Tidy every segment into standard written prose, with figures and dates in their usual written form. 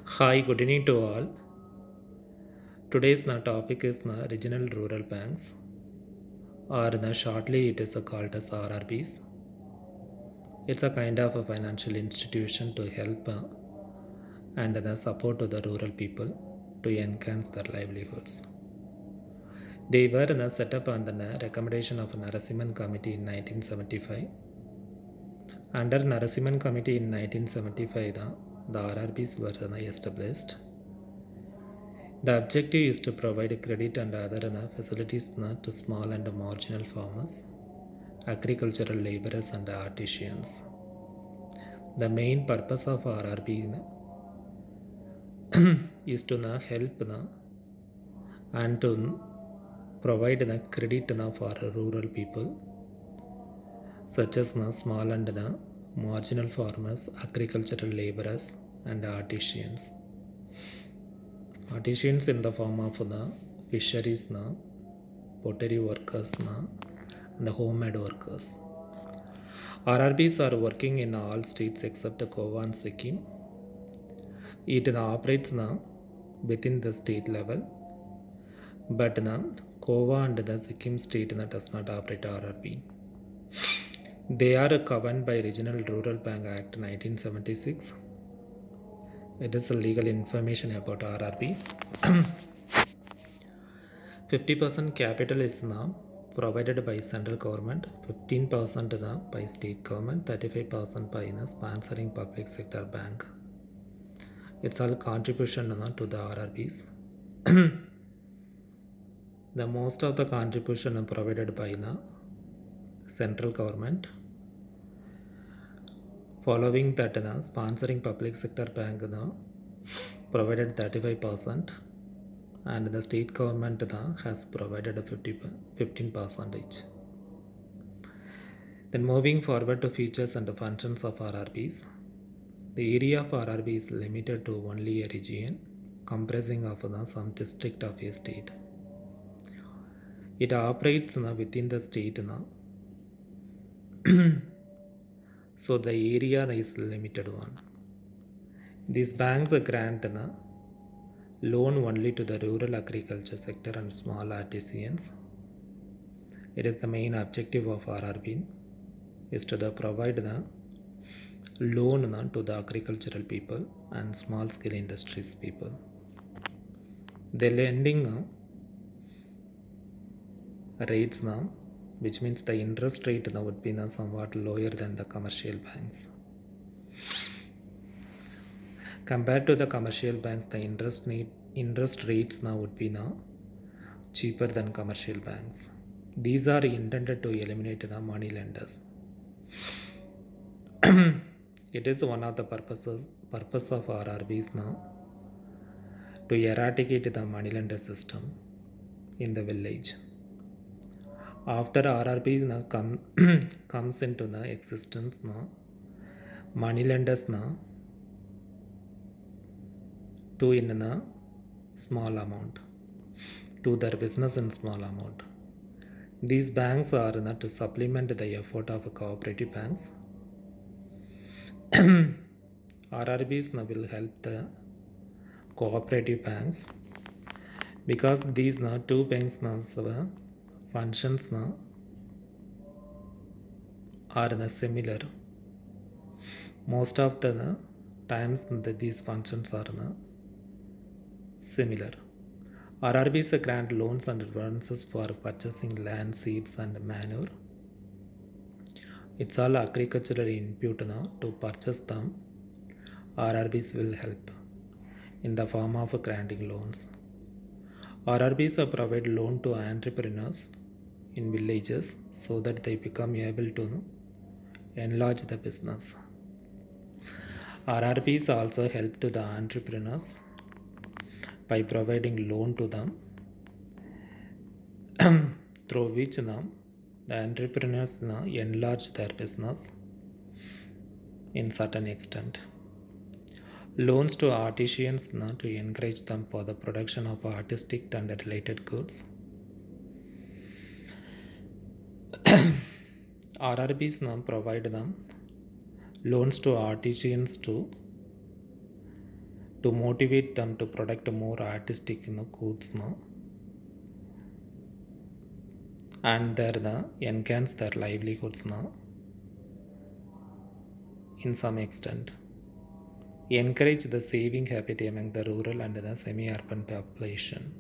Hi, good evening to all. Today's topic is regional rural banks, or shortly it is called as RRBs. It's a kind of a financial institution to help and the support to the rural people to enhance their livelihoods. They were set up on the recommendation of Narasimhan Committee in 1975. Under Narasimhan Committee in 1975, the RRBs were established. The objective is to provide credit and other facilities to small and marginal farmers, agricultural laborers, and artisans. The main purpose of RRB is to help and to provide credit for rural people, such as small and marginal farmers, agricultural laborers, and artisans. Artisans in the form of the fisheries, pottery workers, and the homemade workers. RRBs are working in all states except Goa and Sikkim. It operates within the state level, but Goa and the Sikkim state does not operate RRB. They are governed by Regional Rural Bank Act 1976. It is a legal information about RRB. 50% capital is now provided by central government, 15% by state government, 35% by sponsoring public sector bank. It's all contribution to the RRBs. The most of the contribution are provided by the central government. Following that, sponsoring public sector bank provided 35%, and the state government has provided 15%. Then moving forward to features and functions of RRBs. The area of RRB is limited to only a region comprising of some district of a state. It operates within the state, so the area is limited one. These banks grant loan only to the rural agriculture sector and small artisans. It is the main objective of RRB is to provide the loan to the agricultural people and small scale industries people. The lending rates now, which means the interest rate now would be somewhat lower than the commercial banks. Compared to the commercial banks, the interest rates now would be cheaper than commercial banks. These are intended to eliminate the money lenders. It is one of the purpose of RRBs now to eradicate the money lender system in the village. After RRBs now comes into the existence now, money lenders now do in a small amount, to their business in small amount. These banks are to supplement the effort of cooperative banks. RRBs now will help the cooperative banks because these two banks functions are similar. Most of the times these functions are similar. RRBs grant loans and advances for purchasing land, seeds, and manure. It's all agricultural input to purchase them. RRBs will help in the form of granting loans. RRBs provide loan to entrepreneurs in villages so that they become able to enlarge the business. RRBs also help to the entrepreneurs by providing loan to them through which the entrepreneurs enlarge their business in certain extent. Loans to artisans to encourage them for the production of artistic and related goods. RRBs provide them loans to artisans to to motivate them to product more artistic goods now, and they enhance their livelihoods now in some extent. Encourage the saving habit among the rural and the semi-urban population.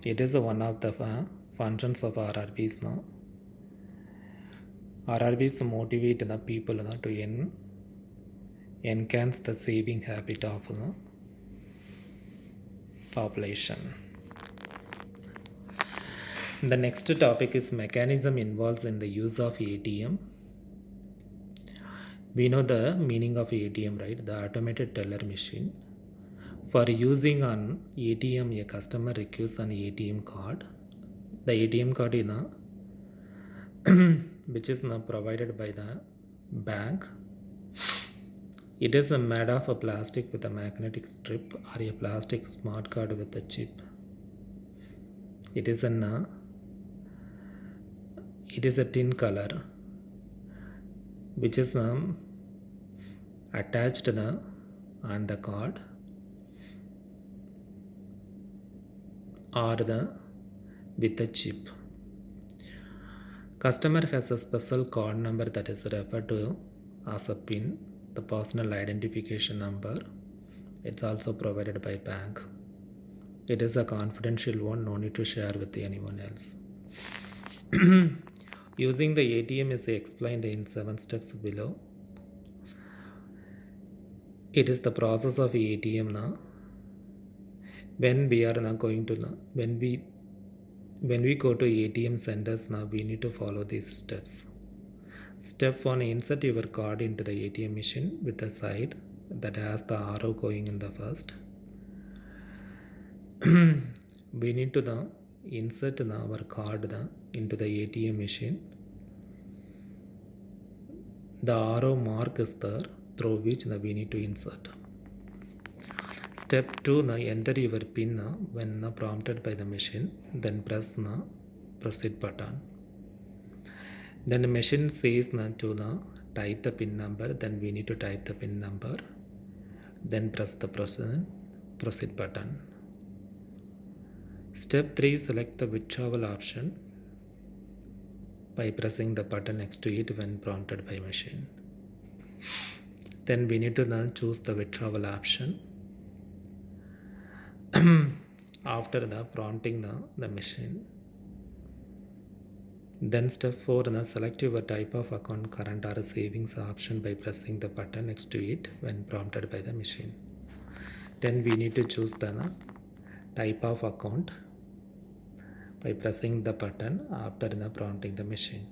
It is one of the functions of RRBs now. RRBs motivate the people to enhance the saving habit of the population. The next topic is mechanism involved in the use of ATM. We know the meaning of ATM, right? The automated teller machine. For using an ATM, a customer requires an ATM card. The ATM card is which is now provided by the bank. It is made of a plastic with a magnetic strip or a plastic smart card with a chip. It is a tin color which is attached on the card or with a chip. Customer has a special card number that is referred to as a PIN, the personal identification number. It's also provided by bank. It is a confidential one, no need to share with anyone else. Using the ATM is explained in 7 steps below. It is the process of ATM now. When we are now going to when we go to ATM centers now, we need to follow these steps. Step 1, insert your card into the ATM machine with the side that has the arrow going in the first. We need to insert our card into the ATM machine. The arrow mark is there through which we need to insert. Step 2, enter your PIN when prompted by the machine, then press proceed button. Then the machine says to type the PIN number, then we need to type the PIN number, then press the proceed button. Step 3, select the withdrawal option by pressing the button next to it when prompted by machine. Then we need to choose the withdrawal option after prompting the machine. Then step 4, select your type of account, current or savings option by pressing the button next to it when prompted by the machine. Then we need to choose the type of account by pressing the button after prompting the machine.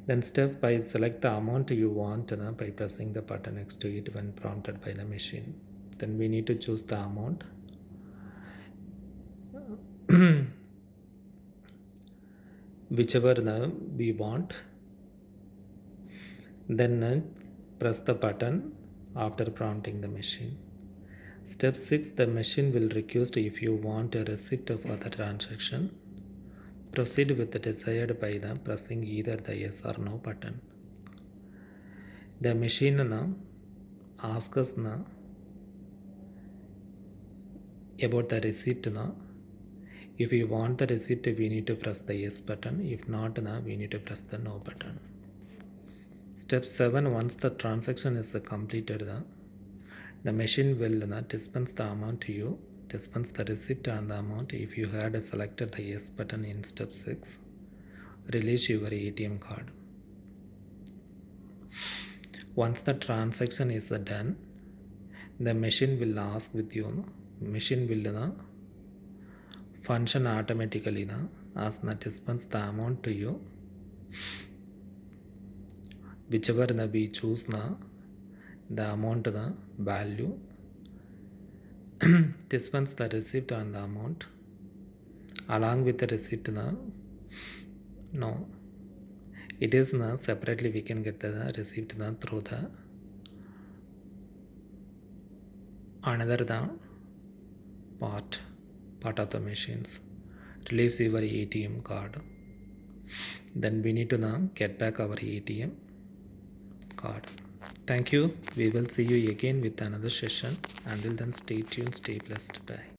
Then step 5, select the amount you want by pressing the button next to it when prompted by the machine. Then we need to choose the amount. Whichever we want. Then press the button after prompting the machine. Step 6, the machine will request if you want a receipt for the transaction. Proceed with the desired by pressing either the yes or no button. The machine asks us about the receipt. If we want the receipt, we need to press the yes button. If not, we need to press the no button. Step 7, once the transaction is completed, the machine will dispense the amount to you, dispense the receipt and the amount. If you had selected the yes button in step 6, release your ATM card. Once the transaction is done, the machine will ask with you, machine will function automatically as dispense the amount to you. Whichever we choose the amount value, dispense the receipt and the amount along with the receipt. No, it is separately we can get the receipt through the another part of the machines. Release your ATM card. Then we need to get back our ATM card. Thank you. We will see you again with another session. Until then, stay tuned, stay blessed. Bye.